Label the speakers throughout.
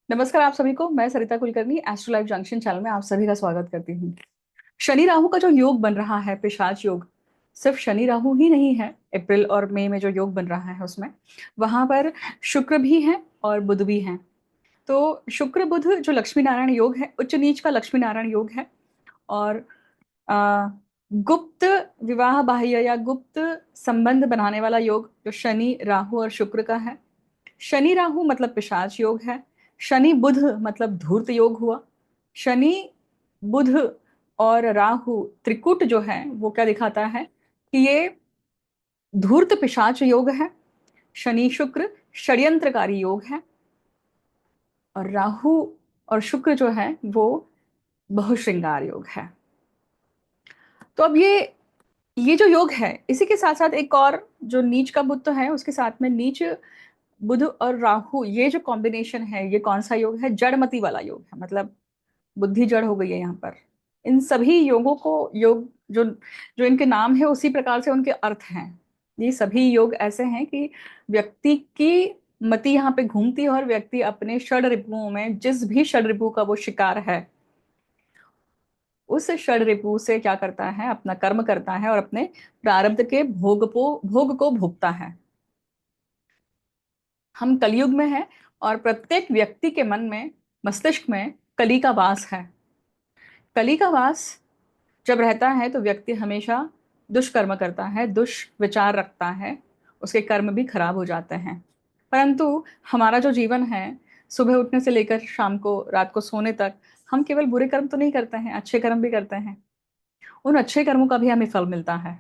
Speaker 1: नमस्कार आप सभी को। मैं Sarita Kulkarni astro life junction channel में आप सभी का स्वागत करती हूँ। शनि राहु का जो योग बन रहा है, पिशाच योग, सिर्फ शनि राहु ही नहीं है। अप्रैल और मई में जो योग बन रहा है उसमें वहां पर शुक्र भी है और बुध भी है। तो शुक्र बुध जो लक्ष्मी नारायण योग है, उच्च नीच का लक्ष्मी नारायण योग है। और आ, गुप्त विवाह बाह्य या गुप्त संबंध बनाने वाला योग जो शनि राहु और शुक्र का है। शनि राहु मतलब पिशाच योग है। शनि बुध मतलब धूर्त योग हुआ। शनि बुध और राहु त्रिकूट जो है वो क्या दिखाता है कि ये धूर्त पिशाच योग है। शनि शुक्र षड्यंत्रकारी योग है। और राहु और शुक्र जो है वो बहुश्रृंगार योग है। तो अब ये जो योग है, इसी के साथ साथ एक और जो नीच का बुध तो है, उसके साथ में नीच बुध और राहु, ये जो कॉम्बिनेशन है ये कौन सा योग है? जड़मति वाला योग है। मतलब बुद्धि जड़ हो गई है यहाँ पर। इन सभी योगों को योग जो जो इनके नाम है उसी प्रकार से उनके अर्थ हैं। ये सभी योग ऐसे हैं कि व्यक्ति की मति यहाँ पे घूमती है और व्यक्ति अपने षड रिपुओं में, जिस भी षड रिपु का वो शिकार है, उस षड रिपु से क्या करता है? अपना कर्म करता है और अपने प्रारब्ध के भोग को भोगता है। हम कलयुग में हैं और प्रत्येक व्यक्ति के मन में, मस्तिष्क में कली का वास है। कली का वास जब रहता है तो व्यक्ति हमेशा दुष्कर्म करता है, दुष्विचार रखता है, उसके कर्म भी खराब हो जाते हैं। परंतु हमारा जो जीवन है, सुबह उठने से लेकर शाम को, रात को सोने तक, हम केवल बुरे कर्म तो नहीं करते हैं, अच्छे कर्म भी करते हैं। उन अच्छे कर्मों का भी हमें फल मिलता है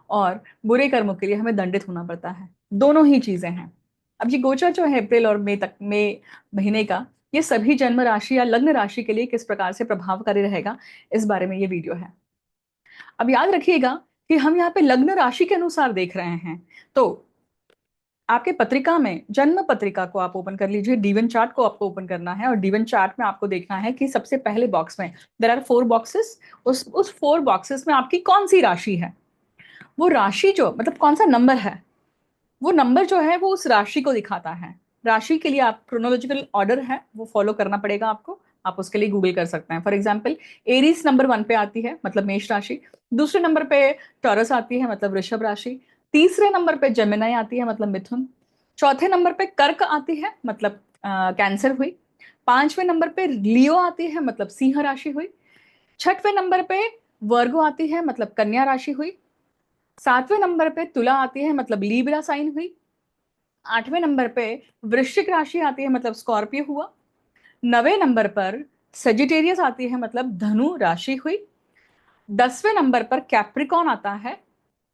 Speaker 1: और बुरे कर्मों के लिए हमें दंडित होना पड़ता है। दोनों ही चीजें हैं। अब ये गोचर जो है अप्रैल और मई महीने का, ये सभी जन्म राशि या लग्न राशि के लिए किस प्रकार से प्रभावकारी रहेगा, इस बारे में ये वीडियो है। अब याद रखिएगा कि हम यहाँ पे लग्न राशि के अनुसार देख रहे हैं। तो आपके पत्रिका में, जन्म पत्रिका को आप ओपन कर लीजिए, डीवन चार्ट को आपको ओपन करना है और डीवन चार्ट में आपको देखना है कि सबसे पहले बॉक्स में देर आर 4 बॉक्सेस। उस 4 बॉक्सेस में आपकी कौन सी राशि है, वो राशि जो मतलब कौन सा नंबर है, वो नंबर जो है वो उस राशि को दिखाता है। राशि के लिए आप क्रोनोलॉजिकल ऑर्डर है वो फॉलो करना पड़ेगा आपको। आप उसके लिए गूगल कर सकते हैं। फॉर एग्जाम्पल, एरीज नंबर 1 पे आती है, मतलब मेष राशि। दूसरे नंबर पे टॉरस आती है, मतलब वृषभ राशि। तीसरे नंबर पे जेमिनाई आती है, मतलब मिथुन। चौथे नंबर पे कर्क आती है, मतलब कैंसर हुई। पांचवें नंबर पे लियो आती है, मतलब सिंह राशि हुई। छठवें नंबर पे वर्गो आती है, मतलब कन्या राशि हुई। सातवें नंबर पे तुला आती है, मतलब लीब्रा साइन हुई। आठवें नंबर पे वृश्चिक राशि आती है, मतलब स्कॉर्पियो हुआ। नवे नंबर पर सजिटेरियस आती है, मतलब धनु राशि हुई। 10वें नंबर पर कैप्रिकॉन आता है,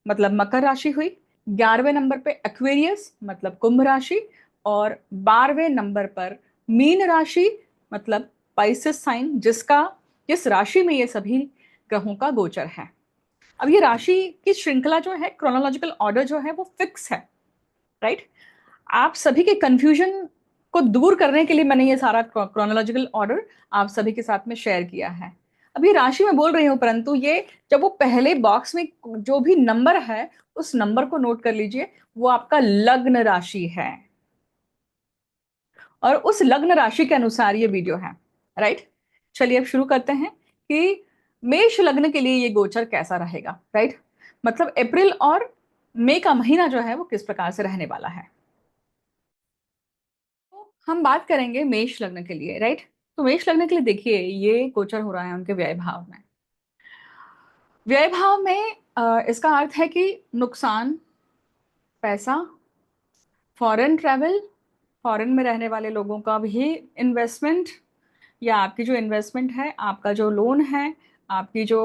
Speaker 1: मतलब मकर राशि हुई। 11वें नंबर पे एक्वेरियस, मतलब कुंभ राशि। और 12वें नंबर पर मीन राशि, मतलब पाइसेस साइन, जिस राशि में ये सभी ग्रहों का गोचर है। अब ये राशि की श्रृंखला जो है, क्रोनोलॉजिकल ऑर्डर जो है वो फिक्स है, राइट। आप सभी के कंफ्यूजन को दूर करने के लिए मैंने ये सारा क्रोनोलॉजिकल ऑर्डर आप सभी के साथ में शेयर किया है। अभी राशि में बोल रही हूँ, परंतु ये जब वो पहले बॉक्स में जो भी नंबर है, उस नंबर को नोट कर लीजिए, वो आपका लग्न राशि है। और उस लग्न राशि के अनुसार ये वीडियो है, राइट। चलिए अब शुरू करते हैं कि मेष लग्न के लिए ये गोचर कैसा रहेगा, राइट। मतलब अप्रैल और मई का महीना जो है वो किस प्रकार से रहने वाला है। तो हम बात करेंगे मेष लग्न के लिए, राइट। तो मेष लग्न के लिए देखिए, ये गोचर हो रहा है उनके व्यय भाव में। व्यय भाव में इसका अर्थ है कि नुकसान, पैसा, फॉरेन ट्रैवल, फॉरेन में रहने वाले लोगों का भी इन्वेस्टमेंट, या आपकी जो इन्वेस्टमेंट है, आपका जो लोन है, आपकी जो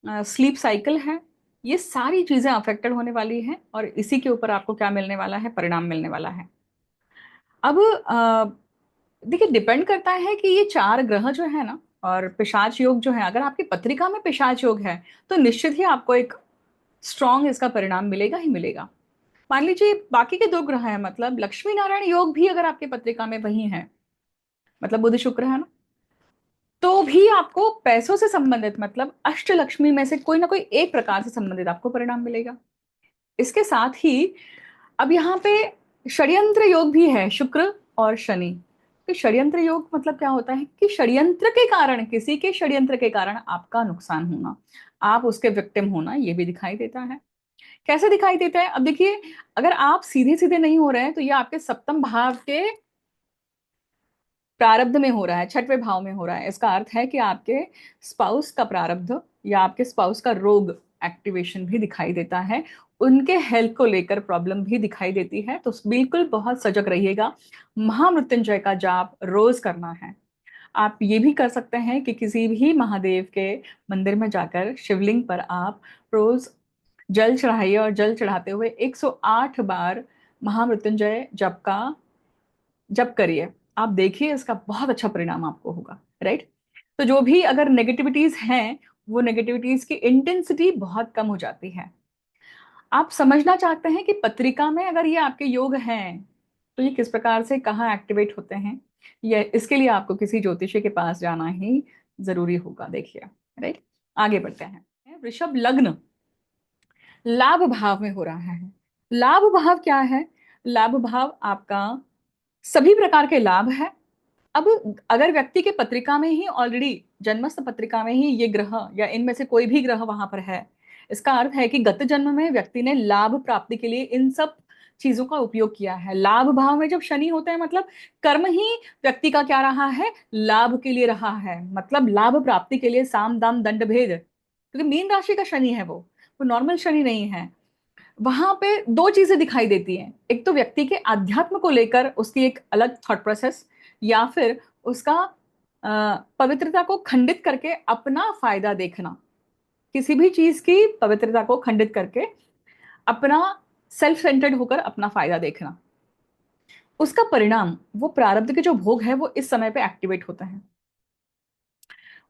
Speaker 1: स्लीप साइकिल है, ये सारी चीजें अफेक्टेड होने वाली हैं और इसी के ऊपर आपको क्या मिलने वाला है? परिणाम मिलने वाला है। अब देखिए, डिपेंड करता है कि ये 4 ग्रह जो है ना, और पिशाच योग जो है, अगर आपकी पत्रिका में पिशाच योग है तो निश्चित ही आपको एक स्ट्रॉन्ग इसका परिणाम मिलेगा ही मिलेगा। मान लीजिए बाकी के 2 ग्रह हैं, मतलब लक्ष्मी नारायण योग भी अगर आपकी पत्रिका में वही है, मतलब बुध शुक्र है ना, तो भी आपको पैसों से संबंधित, मतलब अष्टलक्ष्मी में से कोई ना कोई एक प्रकार से संबंधित आपको परिणाम मिलेगा। इसके साथ ही अब यहाँ पे षड्यंत्र योग भी है, शुक्र और शनि। तो षड्यंत्र योग मतलब क्या होता है कि षड्यंत्र के कारण, किसी के षड्यंत्र के कारण आपका नुकसान होना, आप उसके विक्टिम होना, ये भी दिखाई देता है। कैसे दिखाई देता है? अब देखिए, अगर आप सीधे सीधे नहीं हो रहे हैं तो ये आपके सप्तम भाव के प्रारब्ध में हो रहा है, छठवें भाव में हो रहा है। इसका अर्थ है कि आपके स्पाउस का प्रारब्ध या आपके स्पाउस का रोग एक्टिवेशन भी दिखाई देता है, उनके हेल्थ को लेकर प्रॉब्लम भी दिखाई देती है। तो बिल्कुल बहुत सजग रहिएगा। महामृत्युंजय का जाप रोज करना है। आप ये भी कर सकते हैं कि किसी भी महादेव के मंदिर में जाकर शिवलिंग पर आप रोज जल चढ़ाइए और जल चढ़ाते हुए 108 बार महामृत्युंजय जप का जप करिए। आप देखिए इसका बहुत अच्छा परिणाम आपको होगा, राइट। तो जो भी अगर नेगेटिविटीज हैं, वो नेगेटिविटीज की इंटेंसिटी बहुत कम हो जाती है। आप समझना चाहते हैं कि पत्रिका में अगर ये आपके योग हैं तो ये किस प्रकार से कहाँ एक्टिवेट होते हैं, ये इसके लिए आपको किसी ज्योतिषी के पास जाना ही जरूरी होगा। देखिए, राइट। आगे बढ़ते हैं। वृषभ लग्न लाभ भाव में हो रहा है। लाभ भाव क्या है? लाभ भाव आपका सभी प्रकार के लाभ है। अब अगर व्यक्ति के पत्रिका में ही ऑलरेडी, जन्मस्थ पत्रिका में ही ये ग्रह या इनमें से कोई भी ग्रह वहां पर है, इसका अर्थ है कि गत जन्म में व्यक्ति ने लाभ प्राप्ति के लिए इन सब चीजों का उपयोग किया है। लाभ भाव में जब शनि होता है मतलब कर्म ही व्यक्ति का क्या रहा है, लाभ के लिए रहा है, मतलब लाभ प्राप्ति के लिए साम दाम दंड भेद, क्योंकि मीन राशि का शनि है, वो नॉर्मल शनि नहीं है। वहां पे दो चीजें दिखाई देती हैं, एक तो व्यक्ति के आध्यात्म को लेकर उसकी एक अलग थॉट प्रोसेस, या फिर उसका पवित्रता को खंडित करके अपना फायदा देखना। किसी भी चीज की पवित्रता को खंडित करके अपना सेल्फ सेंटर्ड होकर अपना फायदा देखना, उसका परिणाम वो प्रारब्ध के जो भोग है वो इस समय पे एक्टिवेट होता है।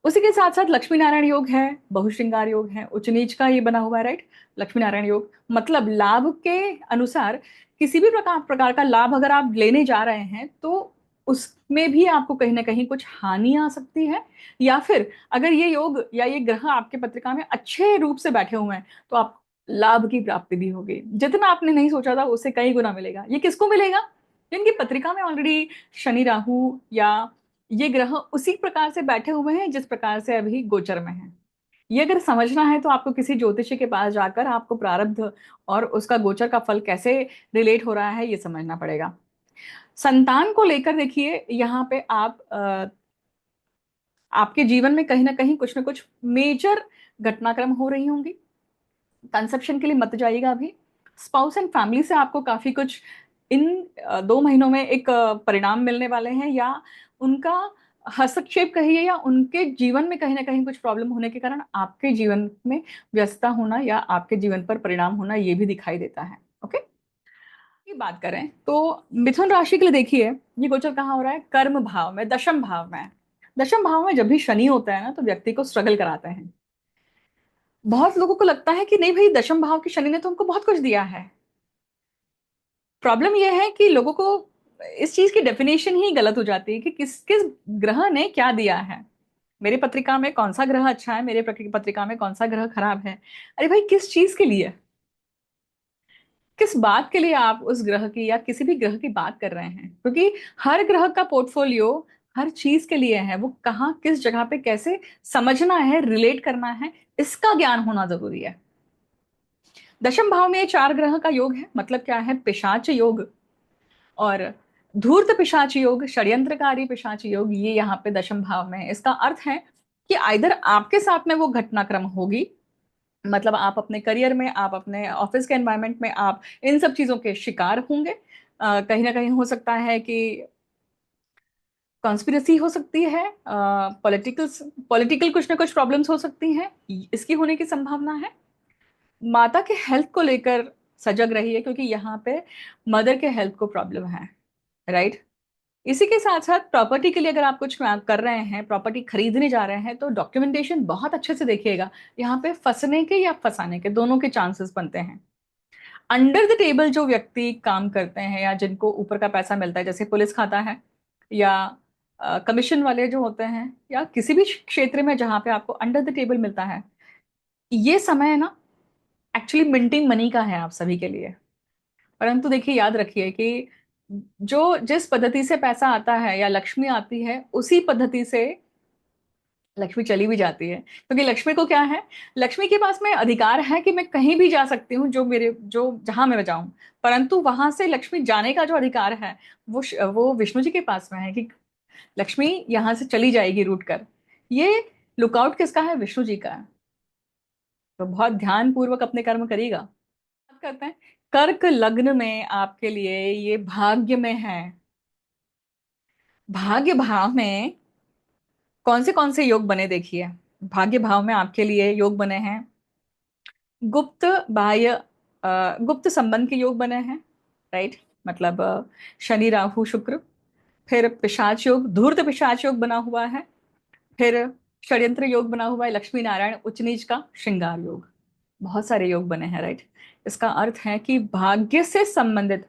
Speaker 1: उसी के साथ साथ लक्ष्मी नारायण योग है, बहुश्रृंगार योग है, उच्च नीच का ये बना हुआ है, राइट। लक्ष्मी नारायण योग मतलब लाभ के अनुसार किसी भी प्रकार प्रकार का लाभ अगर आप लेने जा रहे हैं तो उसमें भी आपको कहीं ना कहीं कुछ हानि आ सकती है। या फिर अगर ये योग या ये ग्रह आपके पत्रिका में अच्छे रूप से बैठे हुए हैं तो आप लाभ की प्राप्ति भी होगी, जितना आपने नहीं सोचा था उससे कई गुना मिलेगा। ये किसको मिलेगा? जिनकी पत्रिका में ऑलरेडी शनि राहु या ये ग्रह उसी प्रकार से बैठे हुए हैं जिस प्रकार से अभी गोचर में है। ये अगर समझना है तो आपको किसी ज्योतिषी के पास जाकर आपको प्रारब्ध और उसका गोचर का फल कैसे रिलेट हो रहा है ये समझना पड़ेगा। संतान को लेकर देखिए, यहाँ पे आप आपके जीवन में कहीं ना कुछ मेजर घटनाक्रम हो रही होंगी। कंसेप्शन के लिए मत जाइएगा अभी। स्पाउस एंड फैमिली से आपको काफी कुछ इन 2 महीनों में एक परिणाम मिलने वाले हैं, या उनका हस्तक्षेप कहिए, या उनके जीवन में कहीं ना कहीं कुछ प्रॉब्लम होने के कारण आपके जीवन में व्यस्तता होना या आपके जीवन पर परिणाम होना ये भी दिखाई देता है। ओके, की बात करें तो मिथुन राशि के लिए देखिए, ये गोचर कहाँ हो रहा है? कर्म भाव में, दशम भाव में। दशम भाव में जब भी शनि होता है ना तो व्यक्ति को स्ट्रगल कराते हैं। बहुत लोगों को लगता है कि नहीं भाई, दशम भाव के शनि ने तो हमको बहुत कुछ दिया है। प्रॉब्लम यह है कि लोगों को इस चीज की डेफिनेशन ही गलत हो जाती है कि किस किस ग्रह ने क्या दिया है। मेरे पत्रिका में कौन सा ग्रह अच्छा है, मेरे पत्रिका में कौन सा ग्रह खराब है। अरे भाई, किस चीज के लिए, किस बात के लिए आप उस ग्रह की या किसी भी ग्रह की बात कर रहे हैं? क्योंकि हर ग्रह का पोर्टफोलियो हर चीज के लिए है, वो कहाँ किस जगह पे कैसे समझना है, रिलेट करना है, इसका ज्ञान होना जरूरी है। दशम भाव में ये 4 ग्रह का योग है, मतलब क्या है? पिशाच योग और धूर्त पिशाच योग, षड्यंत्रकारी पिशाच योग, ये यहाँ पे दशम भाव में है। इसका अर्थ है कि आइदर आपके साथ में वो घटनाक्रम होगी, मतलब आप अपने करियर में, आप अपने ऑफिस के एनवायरनमेंट में आप इन सब चीजों के शिकार होंगे। कहीं ना कहीं हो सकता है कि कॉन्स्पिरसी हो सकती है, पॉलिटिकल पॉलिटिकल कुछ ना कुछ प्रॉब्लम्स हो सकती हैं, इसकी होने की संभावना है। माता के हेल्थ को लेकर सजग रहिए, क्योंकि यहाँ पे मदर के हेल्थ को प्रॉब्लम है, राइट। इसी के साथ साथ प्रॉपर्टी के लिए अगर आप कुछ कर रहे हैं, प्रॉपर्टी खरीदने जा रहे हैं, तो डॉक्यूमेंटेशन बहुत अच्छे से देखिएगा। यहाँ पे फंसने के या फंसाने के दोनों के चांसेस बनते हैं। अंडर द टेबल जो व्यक्ति काम करते हैं या जिनको ऊपर का पैसा मिलता है, जैसे पुलिस खाता है या कमीशन वाले जो होते हैं, या किसी भी क्षेत्र में जहाँ पे आपको अंडर द टेबल मिलता है, ये समय ना एक्चुअली मिंटिंग मनी का है आप सभी के लिए। परंतु देखिए, याद रखिए कि जो जिस पद्धति से पैसा आता है या लक्ष्मी आती है, उसी पद्धति से लक्ष्मी चली भी जाती है, क्योंकि लक्ष्मी को क्या है, लक्ष्मी के पास में अधिकार है कि मैं कहीं भी जा सकती हूँ, जो जहां मैं जाऊं। परंतु वहां से लक्ष्मी जाने का जो अधिकार है, वो विष्णु जी के पास में है कि लक्ष्मी यहां से चली जाएगी रूट कर। ये लुकआउट किसका है? विष्णु जी का है। तो बहुत ध्यान पूर्वक अपने कर्म करिएगा। बात करते हैं कर्क लग्न में आपके लिए ये भाग्य में है। भाग्य भाव में कौन से योग बने देखिए। भाग्य भाव में आपके लिए योग बने हैं गुप्त बाह्य, गुप्त संबंध के योग बने हैं, राइट। मतलब शनि राहु शुक्र। फिर पिशाच योग, धूर्त पिशाच योग बना हुआ है। फिर षड्यंत्र योग बना हुआ है, लक्ष्मी नारायण उच्च नीच का श्रृंगार योग। बहुत सारे योग बने हैं, राइट। इसका अर्थ है कि भाग्य से संबंधित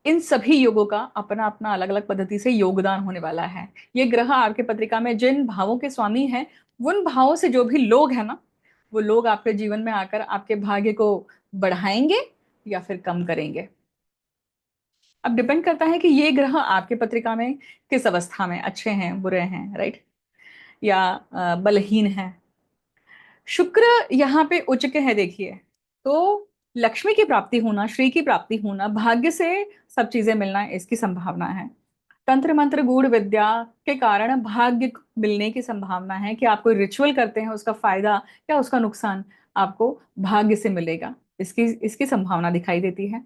Speaker 1: इन सभी योगों का अपना अपना अलग अलग पद्धति से योगदान होने वाला है। ये ग्रह आपके पत्रिका में जिन भावों के स्वामी हैं, उन भावों से जो भी लोग हैं ना, वो लोग आपके जीवन में आकर आपके भाग्य को बढ़ाएंगे या फिर कम करेंगे। अब डिपेंड करता है कि ये ग्रह आपके पत्रिका में किस अवस्था में, अच्छे हैं बुरे हैं, राइट, या बलहीन है। शुक्र यहाँ पे उच्च के है देखिए, तो लक्ष्मी की प्राप्ति होना, श्री की प्राप्ति होना, भाग्य से सब चीजें मिलना, इसकी संभावना है। तंत्र मंत्र गूढ़ विद्या के कारण भाग्य मिलने की संभावना है कि आप कोई रिचुअल करते हैं, उसका फायदा या उसका नुकसान आपको भाग्य से मिलेगा, इसकी इसकी संभावना दिखाई देती है।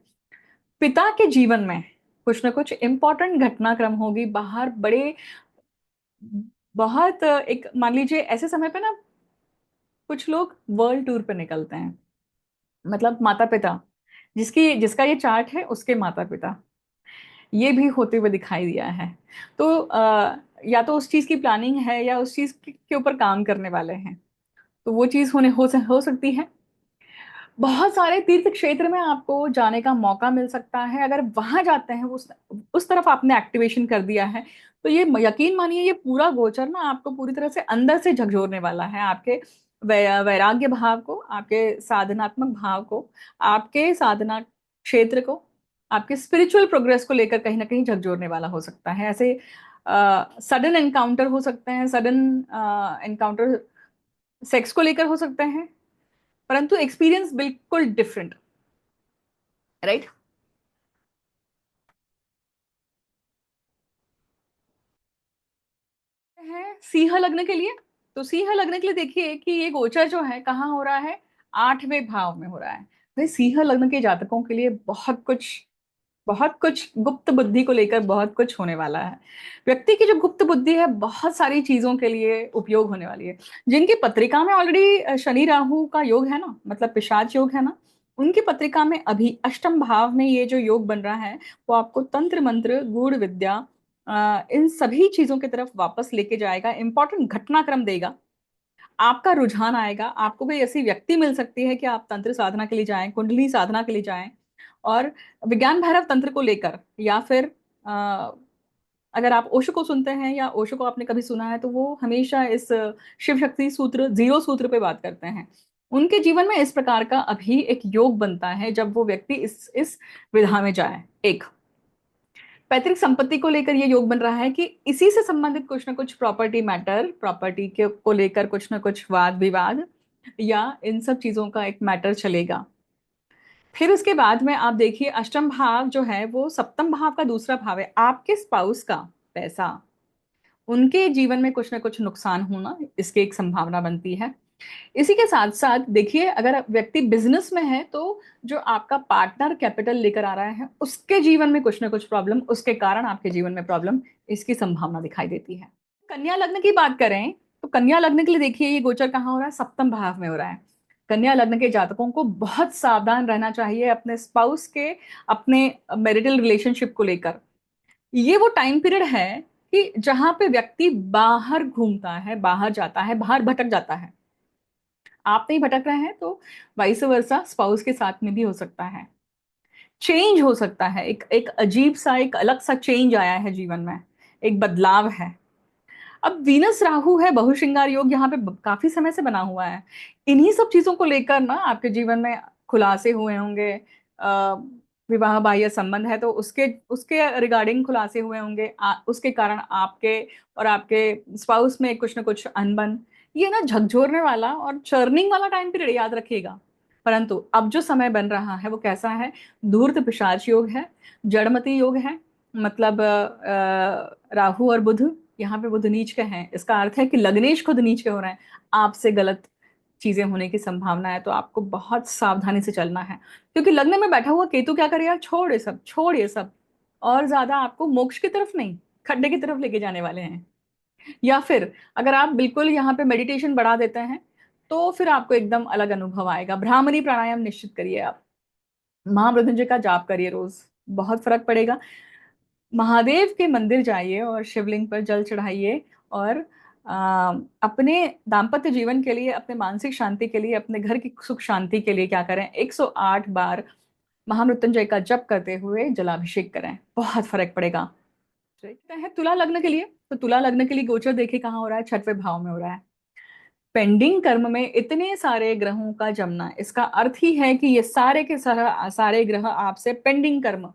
Speaker 1: पिता के जीवन में कुछ ना कुछ इंपॉर्टेंट घटनाक्रम होगी बाहर, बड़े बहुत एक मान लीजिए ऐसे समय पे ना कुछ लोग वर्ल्ड टूर पे निकलते हैं। मतलब माता पिता, जिसकी जिसका ये चार्ट है उसके माता पिता ये भी होते हुए दिखाई दिया है। तो या तो उस चीज की प्लानिंग है या उस चीज के ऊपर काम करने वाले हैं, तो वो चीज हो सकती है। बहुत सारे तीर्थ क्षेत्र में आपको जाने का मौका मिल सकता है, अगर वहां जाते हैं उस तरफ आपने एक्टिवेशन कर दिया है, तो ये यकीन मानिए ये पूरा गोचर ना आपको पूरी तरह से अंदर से झकझोरने वाला है, आपके वैराग्य भाव को, आपके साधनात्मक भाव को, आपके साधना क्षेत्र को, आपके स्पिरिचुअल प्रोग्रेस को लेकर कहीं ना कहीं झकझोरने वाला हो सकता है। ऐसे सडन एनकाउंटर हो सकते हैं, सडन एनकाउंटर सेक्स को लेकर हो सकते हैं, परंतु एक्सपीरियंस बिल्कुल डिफरेंट, राइट। है सिंह लग्न के लिए, तो सिंह लग्न के लिए देखिए कि ये गोचर जो है कहाँ हो रहा है, 8वें भाव में हो रहा है। भाई सिंह लग्न के जातकों के लिए बहुत कुछ गुप्त बुद्धि को लेकर बहुत कुछ होने वाला है। व्यक्ति की जो गुप्त बुद्धि है बहुत सारी चीजों के लिए उपयोग होने वाली है। जिनकी पत्रिका में ऑलरेडी शनि राहु का योग है ना, मतलब पिशाच योग है ना, उनकी पत्रिका में अभी अष्टम भाव में ये जो योग बन रहा है, वो आपको तंत्र मंत्र गूढ़ विद्या इन सभी चीजों की तरफ वापस लेके जाएगा, इंपॉर्टेंट घटनाक्रम देगा। आपका रुझान आएगा, आपको कोई ऐसी व्यक्ति मिल सकती है कि आप तंत्र साधना के लिए जाएं, कुंडली साधना के लिए जाएं, और विज्ञान भैरव तंत्र को लेकर, या फिर अ, अगर आप ओशो को सुनते हैं या ओशो को आपने कभी सुना है, तो वो हमेशा इस शिव शक्ति सूत्र, जीरो सूत्र पे बात करते हैं। उनके जीवन में इस प्रकार का अभी एक योग बनता है जब वो व्यक्ति इस विधा में जाए। एक पैतृक संपत्ति को लेकर ये योग बन रहा है कि इसी से संबंधित कुछ ना कुछ प्रॉपर्टी मैटर, प्रॉपर्टी के को लेकर कुछ ना कुछ वाद विवाद या इन सब चीजों का एक मैटर चलेगा। फिर उसके बाद में आप देखिए अष्टम भाव जो है वो सप्तम भाव का दूसरा भाव है, आपके स्पाउस का पैसा, उनके जीवन में कुछ ना कुछ नुकसान होना, इसकी एक संभावना बनती है। इसी के साथ साथ देखिए अगर व्यक्ति बिजनेस में है, तो जो आपका पार्टनर कैपिटल लेकर आ रहा है उसके जीवन में कुछ ना कुछ प्रॉब्लम, उसके कारण आपके जीवन में प्रॉब्लम, इसकी संभावना दिखाई देती है। कन्या लग्न की बात करें तो कन्या लग्न के लिए देखिए ये गोचर कहाँ हो रहा है, सप्तम भाव में हो रहा है। कन्या लग्न के जातकों को बहुत सावधान रहना चाहिए अपने स्पाउस के, अपने मैरिटल रिलेशनशिप को लेकर। ये वो टाइम पीरियड है कि जहां पे व्यक्ति बाहर घूमता है, बाहर जाता है, बाहर भटक जाता है। आप नहीं भटक रहे हैं तो वाइस वर्सा स्पाउस के साथ में भी हो सकता है। चेंज हो सकता है, एक एक अजीब सा, एक अलग सा चेंज आया है जीवन में, एक बदलाव है। अब वीनस राहु है, बहुश्रृंगार योग यहाँ पे काफी समय से बना हुआ है। इन्हीं सब चीजों को लेकर ना आपके जीवन में खुलासे हुए होंगे, विवाह बाह्य संबंध है तो उसके उसके रिगार्डिंग खुलासे हुए होंगे, उसके कारण आपके और आपके स्पाउस में कुछ ना कुछ अनबन, ये ना झकझोरने वाला और चर्निंग वाला टाइम पीरियड, याद रखिएगा। परंतु अब जो समय बन रहा है वो कैसा है? धूर्त पिशाच योग है, जड़मती योग है। मतलब राहु और बुध, यहाँ पे बुध नीच के हैं, इसका अर्थ है कि लग्नेश खुद नीच के हो रहे हैं। आपसे गलत चीजें होने की संभावना है, तो आपको बहुत सावधानी से चलना है। क्योंकि लग्न में बैठा हुआ केतु क्या करेगा? छोड़ ये सब, छोड़ ये सब, और ज्यादा आपको मोक्ष की तरफ नहीं, खड्डे की तरफ लेके जाने वाले हैं। या फिर अगर आप बिल्कुल यहाँ पे मेडिटेशन बढ़ा देते हैं तो फिर आपको एकदम अलग अनुभव आएगा। भ्रामरी प्राणायाम निश्चित करिए आप, महामृत्युंजय का जाप करिए रोज, बहुत फर्क पड़ेगा। महादेव के मंदिर जाइए और शिवलिंग पर जल चढ़ाइए, और अपने दाम्पत्य जीवन के लिए, अपने मानसिक शांति के लिए, अपने घर की सुख शांति के लिए क्या करें? 108 बार महामृत्युंजय का जप करते हुए जलाभिषेक करें, बहुत फर्क पड़ेगा। देखते हैं तुला लग्न के लिए। तो तुला लग्न के लिए गोचर देखिए कहाँ हो रहा है? 6वें भाव में हो रहा है। पेंडिंग कर्म में इतने सारे ग्रहों का जमना, इसका अर्थ ही है कि ये सारे के सारे ग्रह आपसे पेंडिंग कर्म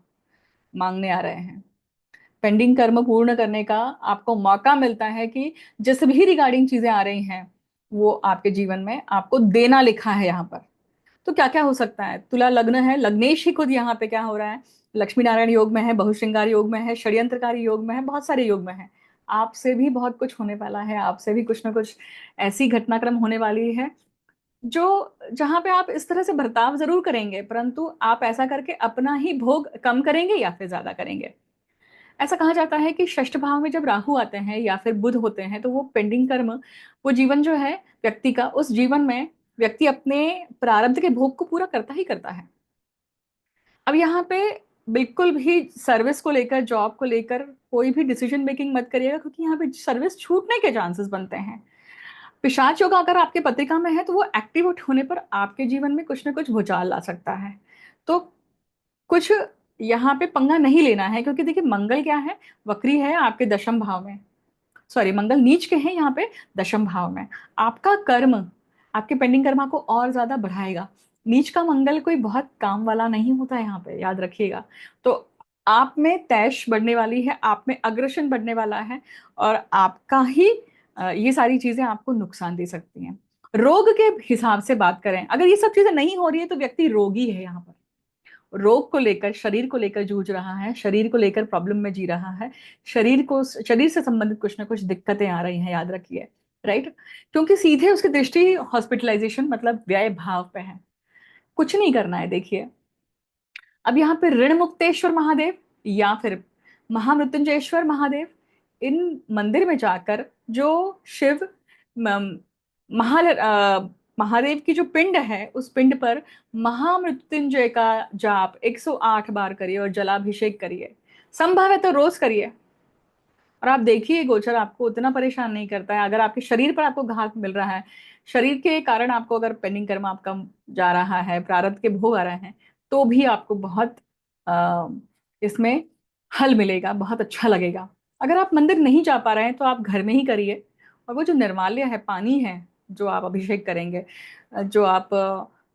Speaker 1: मांगने आ रहे हैं। पेंडिंग कर्म पूर्ण करने का आपको मौका मिलता है कि जिस भी रिगार्डिंग चीजें आ रही हैं वो आपके जीवन में आपको देना लिखा है यहाँ पर। तो क्या क्या हो सकता है? तुला लग्न है, लग्नेश ही खुद यहाँ पे क्या हो रहा है? लक्ष्मी नारायण योग में है, बहुश्रृंगार योग में है, षड्यंत्रकारी योग में है, बहुत सारे योग में है। आपसे भी बहुत कुछ होने वाला है, आपसे भी कुछ ना कुछ ऐसी घटनाक्रम होने वाली है जो, जहां पे आप इस तरह से बर्ताव जरूर करेंगे, परंतु आप ऐसा करके अपना ही भोग कम करेंगे या फिर ज्यादा करेंगे। ऐसा कहा जाता है कि षष्ठ भाव में जब राहु आते हैं या फिर बुध होते हैं तो वो पेंडिंग कर्म, वो जीवन जो है व्यक्ति का, उस जीवन में व्यक्ति अपने प्रारब्ध के भोग को पूरा करता ही करता है। अब यहाँ पे बिल्कुल भी सर्विस को लेकर, जॉब को लेकर कोई भी डिसीजन मेकिंग मत करिएगा, क्योंकि यहाँ पे सर्विस छूटने के चांसेस बनते हैं। पिशाच योग अगर आपके पत्रिका में है तो वो एक्टिवेट होने पर आपके जीवन में कुछ ना कुछ भूचाल ला सकता है। तो कुछ यहाँ पे पंगा नहीं लेना है, क्योंकि देखिए मंगल क्या है? वक्री है आपके दशम भाव में। सॉरी, मंगल नीच के हैं यहाँ पे दशम भाव में। आपका कर्म, आपके पेंडिंग कर्मा को और ज्यादा बढ़ाएगा। नीच का मंगल कोई बहुत काम वाला नहीं होता है यहाँ पे, याद रखिएगा। तो आप में तैश बढ़ने वाली है, आप में अग्रेशन बढ़ने वाला है, और आपका ही ये सारी चीजें आपको नुकसान दे सकती हैं। रोग के हिसाब से बात करें, अगर ये सब चीजें नहीं हो रही है तो व्यक्ति रोगी है यहाँ पर। रोग को लेकर, शरीर को लेकर जूझ रहा है, शरीर को लेकर प्रॉब्लम में जी रहा है, शरीर से संबंधित कुछ ना कुछ दिक्कतें आ रही हैं, याद रखिए। राइट? क्योंकि सीधे उसकी दृष्टि हॉस्पिटलाइजेशन मतलब व्यय भाव पे है। कुछ नहीं करना है, देखिए। अब यहाँ पे ऋण मुक्तेश्वर महादेव या फिर महामृत्युंजयेश्वर महादेव, इन मंदिर में जाकर जो शिव म- महा महादेव की जो पिंड है उस पिंड पर महामृत्युंजय का जाप 108 बार करिए और जलाभिषेक करिए। संभव है तो रोज करिए, और आप देखिए गोचर आपको उतना परेशान नहीं करता है। अगर आपके शरीर पर आपको घात मिल रहा है, शरीर के कारण आपको अगर पेंडिंग कर्म आपका जा रहा है, प्रारब्ध के भोग आ रहे हैं, तो भी आपको बहुत इसमें हल मिलेगा, बहुत अच्छा लगेगा। अगर आप मंदिर नहीं जा पा रहे हैं तो आप घर में ही करिए। और वो जो निर्माल्य है, पानी है, जो आप अभिषेक करेंगे, जो आप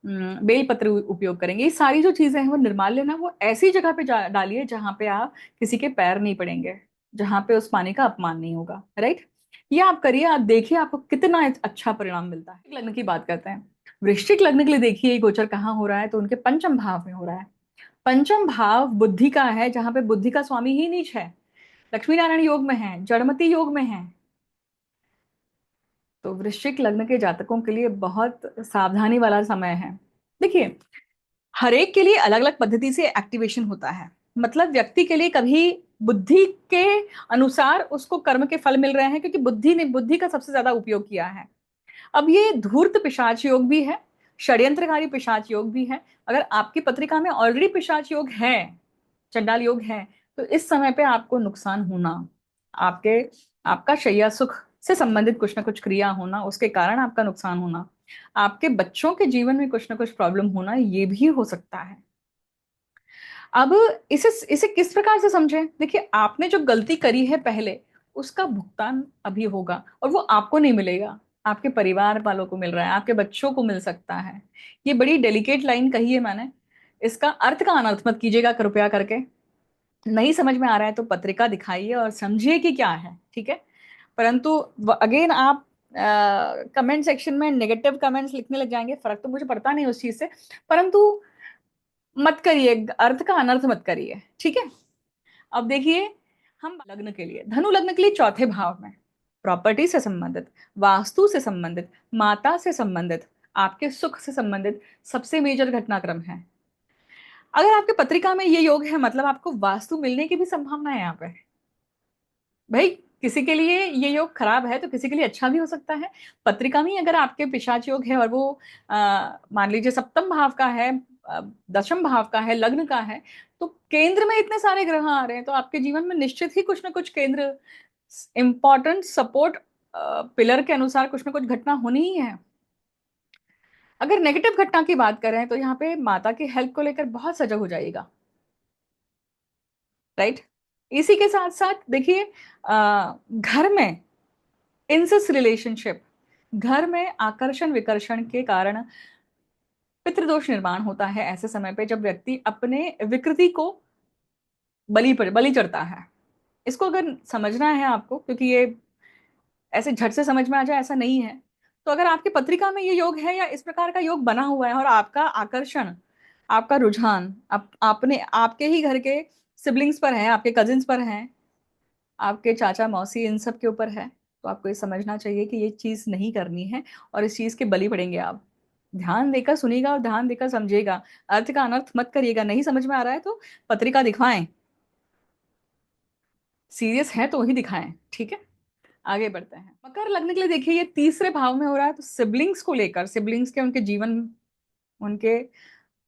Speaker 1: बेलपत्र उपयोग करेंगे, ये सारी जो चीजें हैं वो निर्माल्य ना, वो ऐसी जगह पे डालिए जहां पे आप किसी के पैर नहीं पड़ेंगे, जहां पे उस पानी का अपमान नहीं होगा। राइट? ये आप करिए, आप देखिए आपको कितना अच्छा परिणाम मिलता है। लग्न की बात करते हैं। वृश्चिक लग्न के लिए देखिए ये गोचर कहाँ हो रहा है? तो उनके पंचम भाव में हो रहा है। पंचम भाव बुद्धि का है, जहां पे बुद्धि का स्वामी ही नीच है, लक्ष्मी नारायण योग में है, जड़मती योग में है। तो वृश्चिक लग्न के जातकों के लिए बहुत सावधानी वाला समय है। देखिए, हर एक के लिए अलग अलग पद्धति से एक्टिवेशन होता है। मतलब व्यक्ति के लिए कभी बुद्धि के अनुसार उसको कर्म के फल मिल रहे हैं, क्योंकि बुद्धि ने बुद्धि का सबसे ज्यादा उपयोग किया है। अब ये धूर्त पिशाच योग भी है, षड्यंत्रकारी पिशाच योग भी है। अगर आपकी पत्रिका में ऑलरेडी पिशाच योग है, चंडाल योग है, तो इस समय पे आपको नुकसान होना, आपके आपका शैया सुख से संबंधित कुछ ना कुछ क्रिया होना, उसके कारण आपका नुकसान होना, आपके बच्चों के जीवन में कुछ ना कुछ प्रॉब्लम होना, ये भी हो सकता है। अब इसे इसे किस प्रकार से समझें? देखिए, आपने जो गलती करी है पहले, उसका भुगतान अभी होगा, और वो आपको नहीं मिलेगा, आपके परिवार वालों को मिल रहा है, आपके बच्चों को मिल सकता है। ये बड़ी डेलिकेट लाइन कही है मैंने, इसका अर्थ का अनर्थ मत कीजिएगा कृपया करके। नहीं समझ में आ रहा है तो पत्रिका दिखाइए और समझिए कि क्या है, ठीक है। परंतु अगेन आप कमेंट सेक्शन में नेगेटिव कमेंट्स लिखने लग जाएंगे, फर्क तो मुझे पड़ता नहीं उस चीज से, परंतु मत करिए, अर्थ का अनर्थ मत करिए, ठीक है। अब देखिए, हम लग्न के लिए, धनु लग्न के लिए चौथे भाव में प्रॉपर्टी से संबंधित, वास्तु से संबंधित, माता से संबंधित, आपके सुख से संबंधित सबसे मेजर घटनाक्रम है। अगर आपके पत्रिका में ये योग है मतलब आपको वास्तु मिलने की भी संभावना है यहाँ पे। भाई किसी के लिए ये योग खराब है तो किसी के लिए अच्छा भी हो सकता है। पत्रिका में अगर आपके पिशाच योग है और वो मान लीजिए सप्तम भाव का है, दशम भाव का है, लग्न का है, तो केंद्र में इतने सारे ग्रह आ रहे हैं तो आपके जीवन में निश्चित ही कुछ ना कुछ केंद्र इंपॉर्टेंट सपोर्ट पिलर के अनुसार कुछ ना कुछ घटना होनी ही है। अगर नेगेटिव घटना की बात करें तो यहाँ पे माता की हेल्थ को लेकर बहुत सजग हो जाइएगा, राइट। इसी के साथ साथ देखिए, घर में इंसेस रिलेशनशिप, घर में आकर्षण विकर्षण के कारण पितृदोष निर्माण होता है ऐसे समय पे जब व्यक्ति अपने विकृति को बलि चढ़ता है। इसको अगर समझना है आपको, क्योंकि ये ऐसे झट से समझ में आ जाए ऐसा नहीं है, तो अगर आपकी पत्रिका में ये योग है या इस प्रकार का योग बना हुआ है और आपका आकर्षण, आपका रुझान आपने आपके ही घर के सिबलिंग्स पर है, आपके कजिन्स पर है, आपके चाचा मौसी इन सब के ऊपर है, तो आपको ये समझना चाहिए कि ये चीज नहीं करनी है और इस चीज के बलि पड़ेंगे आप। ध्यान देकर सुनिएगा और ध्यान देकर समझिएगा, अर्थ का अनर्थ मत करिएगा। नहीं समझ में आ रहा है तो पत्रिका दिखवाएं, सीरियस है तो ही दिखाएं, ठीक है। आगे बढ़ते हैं, मकर लग्न के लिए देखिए ये तीसरे भाव में हो रहा है, तो सिबलिंग्स को लेकर, सिबलिंग्स के उनके जीवन, उनके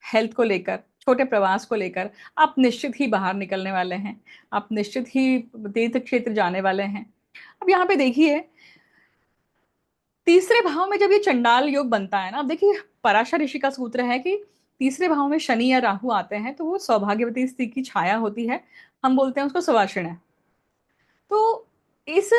Speaker 1: हेल्थ को लेकर, छोटे प्रवास को लेकर आप निश्चित ही बाहर निकलने वाले हैं, आप निश्चित ही तीर्थ क्षेत्र जाने वाले हैं। अब यहाँ पे देखिए, तीसरे भाव में जब ये चंडाल योग बनता है ना, अब देखिए पराशर ऋषि का सूत्र है कि तीसरे भाव में शनि या राहु आते हैं तो वो सौभाग्यवती स्त्री की छाया होती है, हम बोलते हैं उसको सुवासिन है। तो इस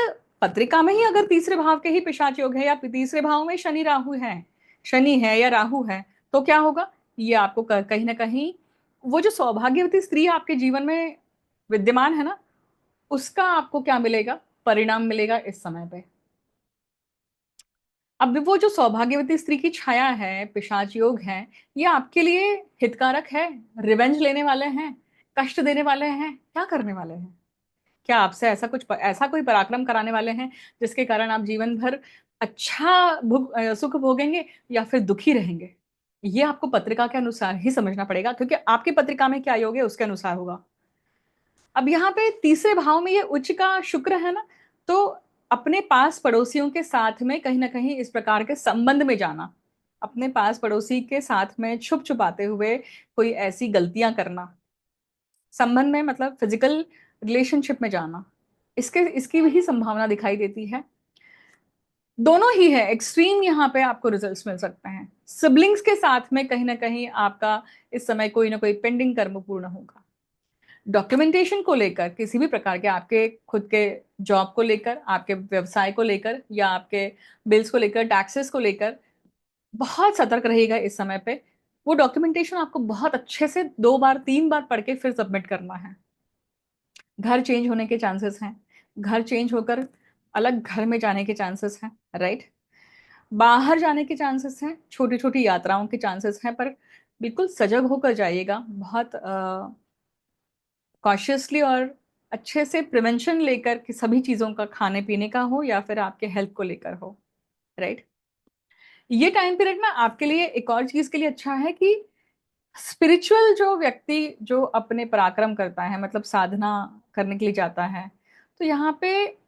Speaker 1: पत्रिका में ही अगर तीसरे भाव के ही पिशाच योग है या तीसरे भाव में शनि राहु है, शनि है या राहु है, तो क्या होगा, ये आपको कहीं ना कहीं वो जो सौभाग्यवती स्त्री आपके जीवन में विद्यमान है ना, उसका आपको क्या मिलेगा, परिणाम मिलेगा इस समय पे। अब वो जो सौभाग्यवती स्त्री की छाया है, पिशाच योग है, ये आपके लिए हितकारक है, रिवेंज लेने वाले हैं, कष्ट देने वाले हैं, क्या करने वाले हैं, क्या आपसे ऐसा कोई पराक्रम कराने वाले हैं जिसके कारण आप जीवन भर अच्छा सुख भोगेंगे या फिर दुखी रहेंगे। ये आपको पत्रिका के अनुसार ही समझना पड़ेगा, क्योंकि आपकी पत्रिका में क्या योग है उसके अनुसार होगा। अब यहाँ पे तीसरे भाव में ये उच्च का शुक्र है ना, तो अपने पास पड़ोसियों के साथ में कहीं ना कहीं इस प्रकार के संबंध में जाना, अपने पास पड़ोसी के साथ में छुप छुपाते हुए कोई ऐसी गलतियां करना, संबंध में मतलब फिजिकल रिलेशनशिप में जाना, इसके इसकी भी संभावना दिखाई देती है। दोनों ही है एक्सट्रीम, यहाँ पे आपको रिजल्ट्स मिल सकते हैं। सिबलिंग्स के साथ में कहीं ना कहीं आपका इस समय कोई ना कोई पेंडिंग कर्म पूर्ण होगा। डॉक्यूमेंटेशन को लेकर, किसी भी प्रकार के आपके खुद के जॉब को लेकर, आपके व्यवसाय को लेकर या आपके बिल्स को लेकर, टैक्सेस को लेकर बहुत सतर्क रहिएगा इस समय पे। वो डॉक्यूमेंटेशन आपको बहुत अच्छे से 2 बार 3 बार पढ़ के फिर सबमिट करना है। घर चेंज होने के चांसेस हैं, घर चेंज होकर अलग घर में जाने के चांसेस हैं, राइट। बाहर जाने के चांसेस हैं, छोटी छोटी यात्राओं के चांसेस हैं, पर बिल्कुल सजग होकर जाइएगा, बहुत कॉशियसली और अच्छे से प्रिवेंशन लेकर कि सभी चीज़ों का, खाने पीने का हो या फिर आपके हेल्थ को लेकर हो, राइट। ये टाइम पीरियड ना आपके लिए एक और चीज़ के लिए अच्छा है कि स्पिरिचुअल जो व्यक्ति जो अपने पराक्रम करता है, मतलब साधना करने के लिए जाता है, तो यहाँ पे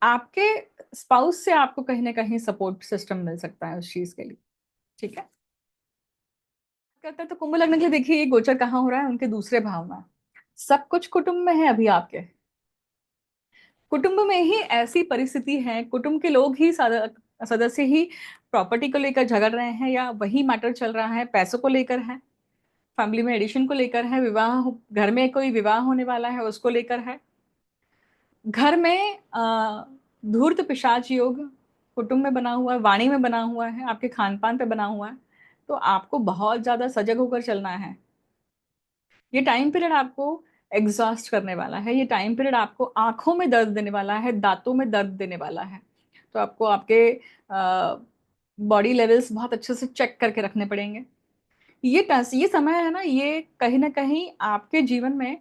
Speaker 1: आपके स्पाउस से आपको कहीं ना कहीं सपोर्ट सिस्टम मिल सकता है उस चीज के लिए, ठीक है। कहते हैं तो कुंभ लग्न के लिए देखिए ये गोचर कहाँ हो रहा है, उनके दूसरे भाव में। सब कुछ कुटुंब में है अभी आपके, कुटुंब में ही ऐसी परिस्थिति है, कुटुंब के लोग ही सदस्य ही प्रॉपर्टी को लेकर झगड़ रहे हैं, या वही मैटर चल रहा है, पैसों को लेकर है, फैमिली में एडिशन को लेकर है, घर में कोई विवाह होने वाला है उसको लेकर है, घर में धूर्त पिशाच योग कुटुंब में बना हुआ है, वाणी में बना हुआ है, आपके खान पान पे बना हुआ है। तो आपको बहुत ज्यादा सजग होकर चलना है। ये टाइम पीरियड आपको एग्जॉस्ट करने वाला है, ये टाइम पीरियड आपको आंखों में दर्द देने वाला है, दांतों में दर्द देने वाला है। तो आपको आपके बॉडी लेवल्स बहुत अच्छे से चेक करके रखने पड़ेंगे। ये समय है ना, ये कहीं ना कहीं आपके जीवन में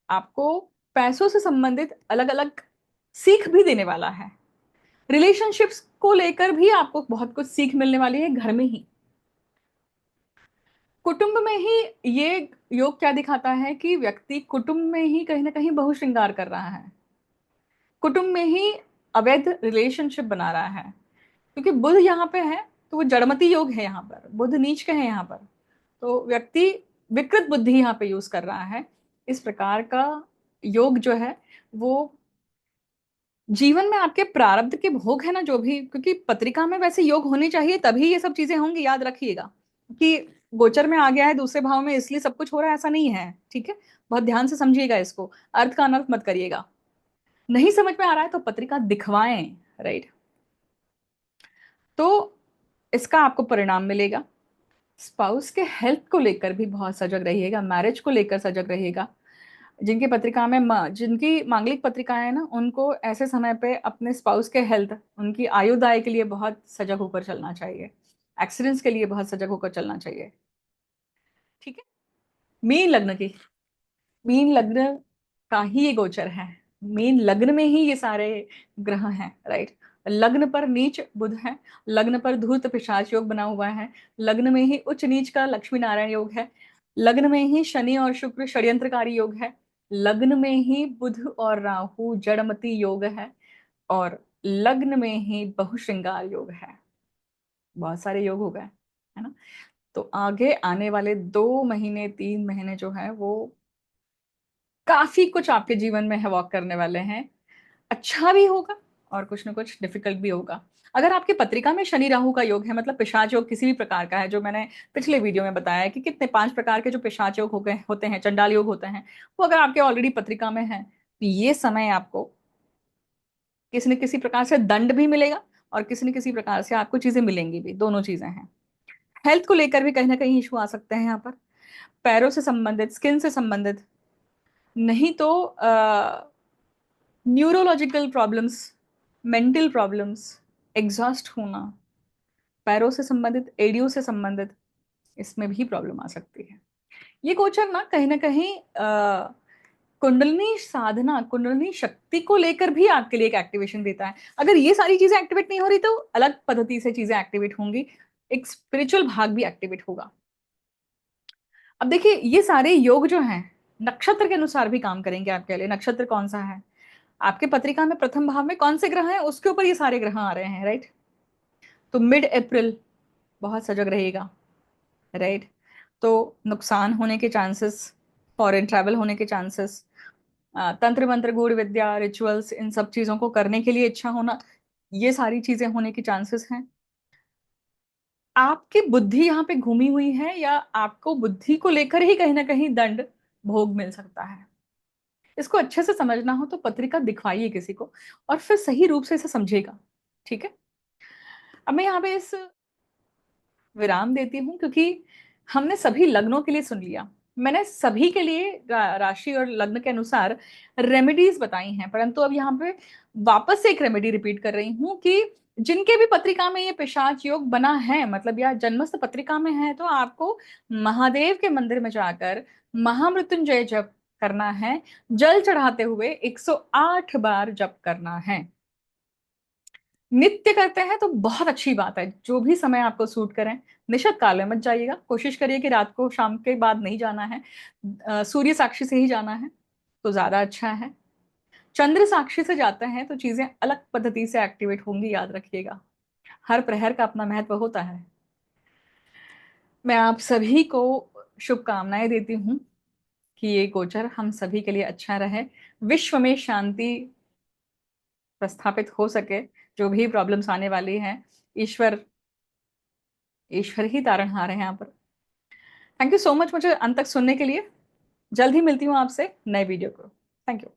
Speaker 1: आपको पैसों से संबंधित अलग अलग सीख भी देने वाला है। रिलेशनशिप्स को लेकर भी आपको बहुत कुछ सीख मिलने वाली है घर में ही। कुटुंब में ही ये योग क्या दिखाता है कि व्यक्ति कुटुंब में ही कहीं ना कहीं बहुश्रृंगार कर रहा है, कुटुंब में ही अवैध रिलेशनशिप बना रहा है। क्योंकि बुध यहाँ पे है, तो वो जड़मती योग है, यहाँ पर बुध नीच के है यहाँ पर। तो व्यक्ति विकृत बुद्धि यहाँ पे यूज कर रहा है। इस प्रकार का योग जो है वो जीवन में आपके प्रारब्ध के भोग है ना, जो भी, क्योंकि पत्रिका में वैसे योग होने चाहिए तभी ये सब चीजें होंगी, याद रखिएगा। कि गोचर में आ गया है दूसरे भाव में इसलिए सब कुछ हो रहा है, ऐसा नहीं है, ठीक है। बहुत ध्यान से समझिएगा इसको, अर्थ का अनर्थ मत करिएगा। नहीं समझ में आ रहा है तो पत्रिका दिखवाएं, राइट। तो इसका आपको परिणाम मिलेगा। स्पाउस के हेल्थ को लेकर भी बहुत सजग रहिएगा, मैरिज को लेकर सजग रहिएगा। जिनकी पत्रिका में जिनकी मांगलिक पत्रिकाएं हैं ना, उनको ऐसे समय पे अपने स्पाउस के हेल्थ, उनकी आयुदाय के लिए बहुत सजग होकर चलना चाहिए। एक्सीडेंट्स के लिए बहुत सजग होकर चलना चाहिए, ठीक है। मीन लग्न की, मीन लग्न का ही ये गोचर है। मीन लग्न में ही ये सारे ग्रह हैं, राइट। लग्न पर नीच बुध है, लग्न पर धूर्त पिशाच योग बना हुआ है, लग्न में ही उच्च नीच का लक्ष्मी नारायण योग है, लग्न में ही शनि और शुक्र षड्यंत्रकारी योग है, लग्न में ही बुध और राहु जड़मती योग है, और लग्न में ही बहुश्रृंगार योग है। बहुत सारे योग हो गए, है ना। तो आगे आने वाले 2 महीने 3 महीने जो है वो काफी कुछ आपके जीवन में है वॉक करने वाले हैं। अच्छा भी होगा और कुछ ना कुछ डिफिकल्ट भी होगा। अगर आपकी पत्रिका में शनि राहु का योग है, मतलब पिशाच योग किसी भी प्रकार का है, जो मैंने पिछले वीडियो में बताया है कि कितने 5 प्रकार के जो पिशाच योग हो गए होते हैं, चंडाल योग होते हैं, वो अगर आपके ऑलरेडी पत्रिका में है तो ये समय आपको किसी न किसी प्रकार से दंड भी मिलेगा और किसी न किसी प्रकार से आपको चीजें मिलेंगी भी, दोनों चीजें हैं। हेल्थ को लेकर भी कहीं ना कहीं इशू आ सकते हैं यहाँ पर, पैरों से संबंधित, स्किन से संबंधित, नहीं तो neurological problems, mental problems, exhaust होना, पैरों से संबंधित, एडियो से संबंधित, इसमें भी प्रॉब्लम आ सकती है। ये गोचर ना कहीं कुंडलिनी साधना, कुंडलिनी शक्ति को लेकर भी आपके लिए एक एक्टिवेशन देता है। अगर ये सारी चीजें एक्टिवेट नहीं हो रही तो अलग पद्धति से चीजें एक्टिवेट होंगी, एक स्पिरिचुअल भाग भी एक्टिवेट होगा। अब देखिए, ये सारे योग जो हैं नक्षत्र के अनुसार भी काम करेंगे आपके लिए। नक्षत्र कौन सा है आपके पत्रिका में, प्रथम भाव में कौन से ग्रह हैं, उसके ऊपर ये सारे ग्रह आ रहे हैं, राइट। तो मिड अप्रैल बहुत सजग रहेगा, राइट। तो नुकसान होने के चांसेस, फॉरेन ट्रैवल होने के चांसेस, तंत्र मंत्र गूढ़ विद्या रिचुअल्स, इन सब चीजों को करने के लिए इच्छा होना, ये सारी चीजें होने की चांसेस हैं। आपकी बुद्धि यहाँ पे घूमी हुई है, या आपको बुद्धि को लेकर ही कहीं ना कहीं दंड भोग मिल सकता है। इसको अच्छे से समझना हो तो पत्रिका दिखवाइए किसी को, और फिर सही रूप से इसे समझेगा, ठीक है। अब मैं यहाँ पे इस विराम देती हूँ, क्योंकि हमने सभी लग्नों के लिए सुन लिया। मैंने सभी के लिए राशि और लग्न के अनुसार रेमेडीज बताई हैं, परंतु अब यहाँ पे वापस से एक रेमेडी रिपीट कर रही हूँ कि जिनके भी पत्रिका में ये पिशाच योग बना है, मतलब या जन्मस्थ पत्रिका में है, तो आपको महादेव के मंदिर में जाकर महामृत्युंजय जप करना है। जल चढ़ाते हुए 108 बार जप करना है। नित्य करते हैं तो बहुत अच्छी बात है, जो भी समय आपको सूट करें। निशत काल में मत जाइएगा, कोशिश करिए कि रात को, शाम के बाद नहीं जाना है, सूर्य साक्षी से ही जाना है तो ज्यादा अच्छा है। चंद्र साक्षी से जाते हैं तो चीजें अलग पद्धति से एक्टिवेट होंगी, याद रखिएगा। हर प्रहर का अपना महत्व होता है। मैं आप सभी को शुभकामनाएं देती हूँ कि ये गोचर हम सभी के लिए अच्छा रहे, विश्व में शांति प्रस्थापित हो सके। जो भी प्रॉब्लम्स आने वाली हैं, ईश्वर ईश्वर ही तारणहार है यहाँ पर। थैंक यू सो मच मुझे अंत तक सुनने के लिए। जल्द ही मिलती हूँ आपसे नए वीडियो को। Thank you.